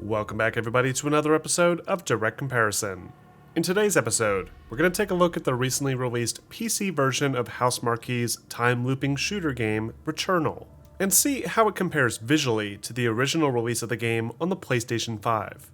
Welcome back everybody to another episode of Direct Comparison. In today's episode, we're going to take a look at the recently released PC version of Housemarque's time-looping shooter game, Returnal, and see how it compares visually to the original release of the game on the PlayStation 5.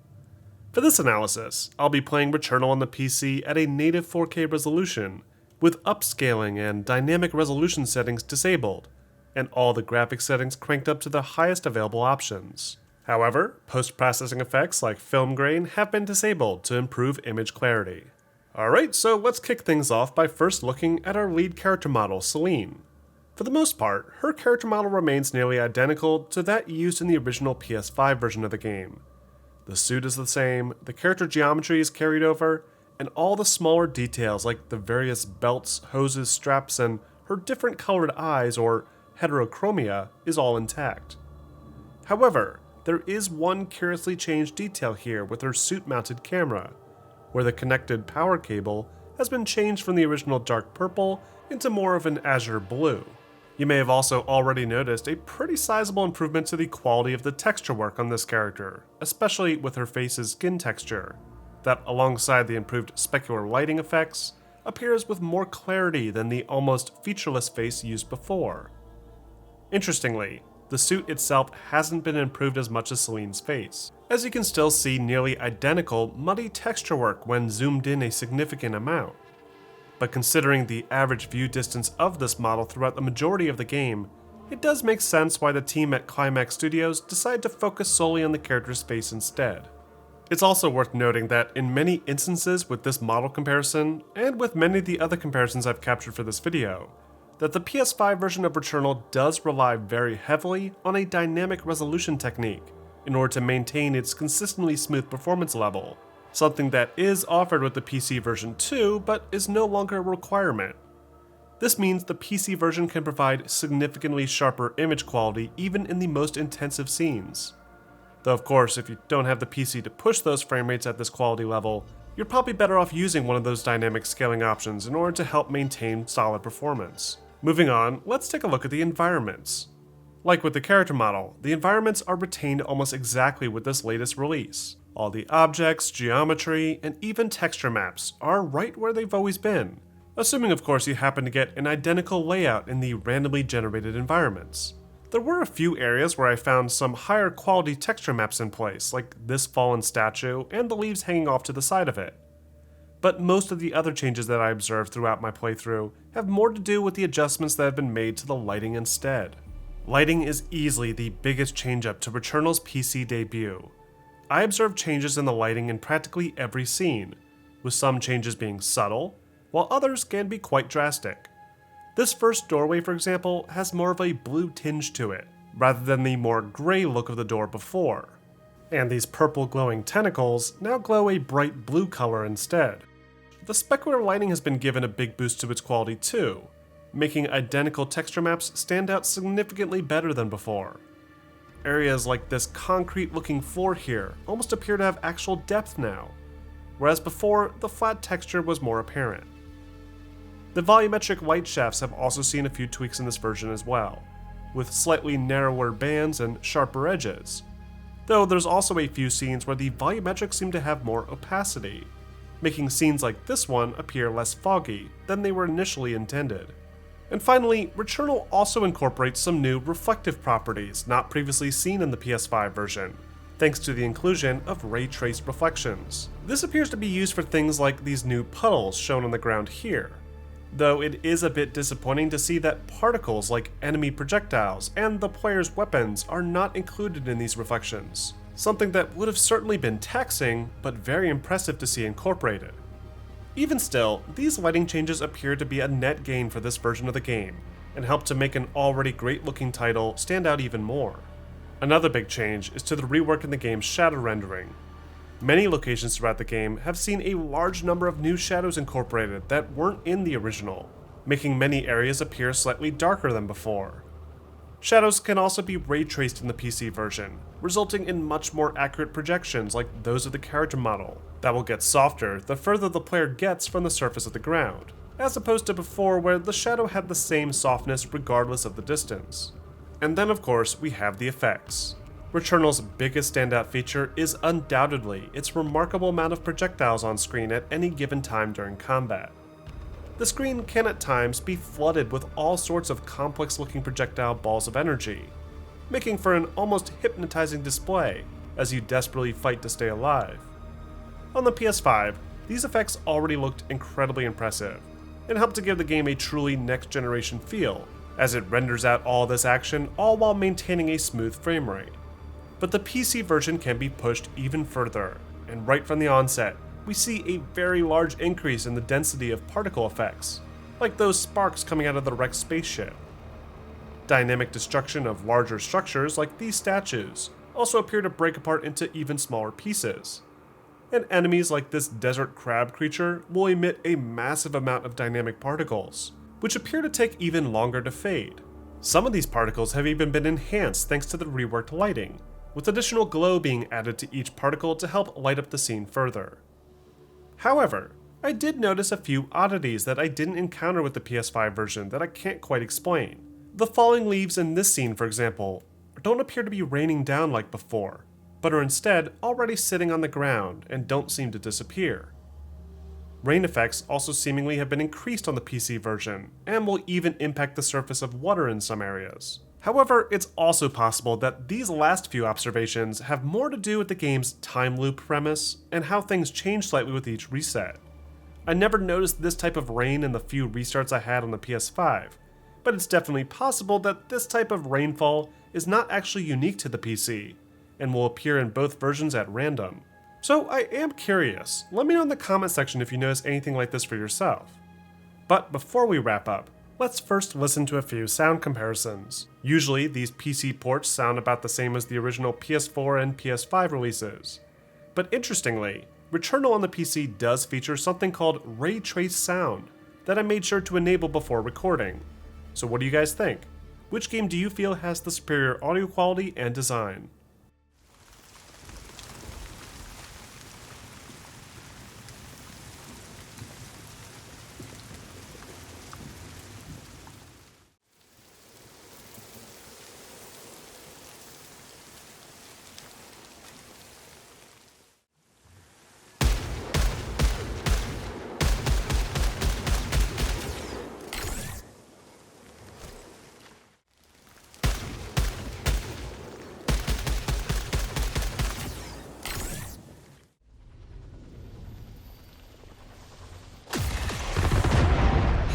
For this analysis, I'll be playing Returnal on the PC at a native 4K resolution, with upscaling and dynamic resolution settings disabled, and all the graphics settings cranked up to the highest available options. However, post-processing effects like film grain have been disabled to improve image clarity. Alright, so let's kick things off by first looking at our lead character model, Celine. For the most part, her character model remains nearly identical to that used in the original PS5 version of the game. The suit is the same, the character geometry is carried over, and all the smaller details like the various belts, hoses, straps, and her different colored eyes or heterochromia is all intact. However, there is one curiously changed detail here with her suit-mounted camera, where the connected power cable has been changed from the original dark purple into more of an azure blue. You may have also already noticed a pretty sizable improvement to the quality of the texture work on this character, especially with her face's skin texture, that alongside the improved specular lighting effects, appears with more clarity than the almost featureless face used before. Interestingly, the suit itself hasn't been improved as much as Celine's face, as you can still see nearly identical muddy texture work when zoomed in a significant amount. But considering the average view distance of this model throughout the majority of the game, it does make sense why the team at Climax Studios decided to focus solely on the character's face instead. It's also worth noting that in many instances with this model comparison, and with many of the other comparisons I've captured for this video, that the PS5 version of Returnal does rely very heavily on a dynamic resolution technique in order to maintain its consistently smooth performance level, something that is offered with the PC version too, but is no longer a requirement. This means the PC version can provide significantly sharper image quality even in the most intensive scenes. Though of course, if you don't have the PC to push those frame rates at this quality level, you're probably better off using one of those dynamic scaling options in order to help maintain solid performance. Moving on, let's take a look at the environments. Like with the character model, the environments are retained almost exactly with this latest release. All the objects, geometry, and even texture maps are right where they've always been, assuming of course you happen to get an identical layout in the randomly generated environments. There were a few areas where I found some higher quality texture maps in place, like this fallen statue and the leaves hanging off to the side of it. But most of the other changes that I observed throughout my playthrough have more to do with the adjustments that have been made to the lighting instead. Lighting is easily the biggest change-up to Returnal's PC debut. I observed changes in the lighting in practically every scene, with some changes being subtle, while others can be quite drastic. This first doorway, for example, has more of a blue tinge to it, rather than the more gray look of the door before. And these purple glowing tentacles now glow a bright blue color instead. The specular lighting has been given a big boost to its quality too, making identical texture maps stand out significantly better than before. Areas like this concrete looking floor here almost appear to have actual depth now, whereas before the flat texture was more apparent. The volumetric light shafts have also seen a few tweaks in this version as well, with slightly narrower bands and sharper edges. Though there's also a few scenes where the volumetrics seem to have more opacity, making scenes like this one appear less foggy than they were initially intended. And finally, Returnal also incorporates some new reflective properties not previously seen in the PS5 version, thanks to the inclusion of ray-traced reflections. This appears to be used for things like these new puddles shown on the ground here, though it is a bit disappointing to see that particles like enemy projectiles and the player's weapons are not included in these reflections, something that would have certainly been taxing, but very impressive to see incorporated. Even still, these lighting changes appear to be a net gain for this version of the game, and help to make an already great looking title stand out even more. Another big change is to the rework in the game's shadow rendering. Many locations throughout the game have seen a large number of new shadows incorporated that weren't in the original, making many areas appear slightly darker than before. Shadows can also be ray-traced in the PC version, resulting in much more accurate projections like those of the character model, that will get softer the further the player gets from the surface of the ground, as opposed to before where the shadow had the same softness regardless of the distance. And then of course we have the effects. Returnal's biggest standout feature is undoubtedly its remarkable amount of projectiles on screen at any given time during combat. The screen can at times be flooded with all sorts of complex-looking projectile balls of energy, making for an almost hypnotizing display as you desperately fight to stay alive. On the PS5, these effects already looked incredibly impressive, and helped to give the game a truly next-generation feel, as it renders out all this action all while maintaining a smooth frame rate. But the PC version can be pushed even further, and right from the onset, we see a very large increase in the density of particle effects, like those sparks coming out of the wrecked spaceship. Dynamic destruction of larger structures like these statues also appear to break apart into even smaller pieces. And enemies like this desert crab creature will emit a massive amount of dynamic particles, which appear to take even longer to fade. Some of these particles have even been enhanced thanks to the reworked lighting, with additional glow being added to each particle to help light up the scene further. However, I did notice a few oddities that I didn't encounter with the PS5 version that I can't quite explain. The falling leaves in this scene, for example, don't appear to be raining down like before, but are instead already sitting on the ground and don't seem to disappear. Rain effects also seemingly have been increased on the PC version, and will even impact the surface of water in some areas. However, it's also possible that these last few observations have more to do with the game's time loop premise and how things change slightly with each reset. I never noticed this type of rain in the few restarts I had on the PS5, but it's definitely possible that this type of rainfall is not actually unique to the PC, and will appear in both versions at random. So I am curious, let me know in the comment section if you notice anything like this for yourself. But before we wrap up, let's first listen to a few sound comparisons. Usually, these PC ports sound about the same as the original PS4 and PS5 releases. But interestingly, Returnal on the PC does feature something called ray trace sound that I made sure to enable before recording. So what do you guys think? Which game do you feel has the superior audio quality and design?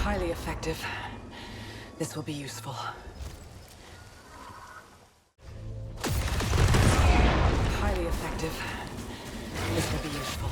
Highly effective. This will be useful. Highly effective. This will be useful.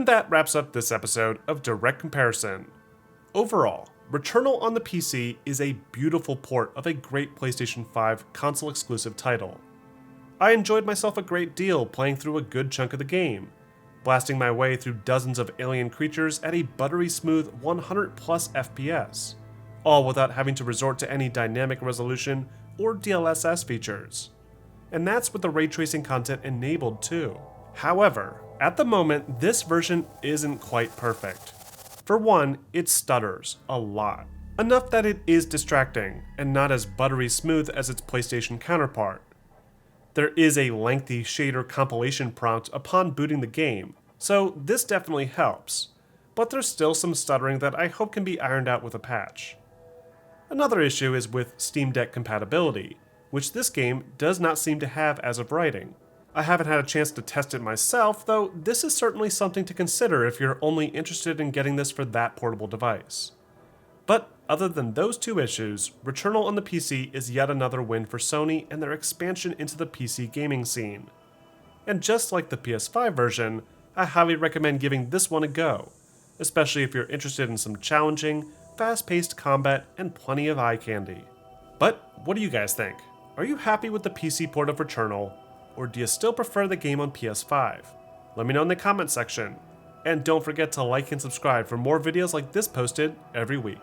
And that wraps up this episode of Direct Comparison. Overall, Returnal on the PC is a beautiful port of a great PlayStation 5 console-exclusive title. I enjoyed myself a great deal playing through a good chunk of the game, blasting my way through dozens of alien creatures at a buttery smooth 100+ FPS, all without having to resort to any dynamic resolution or DLSS features. And that's with the ray tracing content enabled too. However, at the moment, this version isn't quite perfect. For one, it stutters a lot, enough that it is distracting and not as buttery smooth as its PlayStation counterpart. There is a lengthy shader compilation prompt upon booting the game, so this definitely helps, but there's still some stuttering that I hope can be ironed out with a patch. Another issue is with Steam Deck compatibility, which this game does not seem to have as of writing. I haven't had a chance to test it myself, though this is certainly something to consider if you're only interested in getting this for that portable device. But other than those two issues, Returnal on the PC is yet another win for Sony and their expansion into the PC gaming scene. And just like the PS5 version, I highly recommend giving this one a go, especially if you're interested in some challenging, fast-paced combat and plenty of eye candy. But what do you guys think? Are you happy with the PC port of Returnal, or do you still prefer the game on PS5? Let me know in the comment section. And don't forget to like and subscribe for more videos like this posted every week.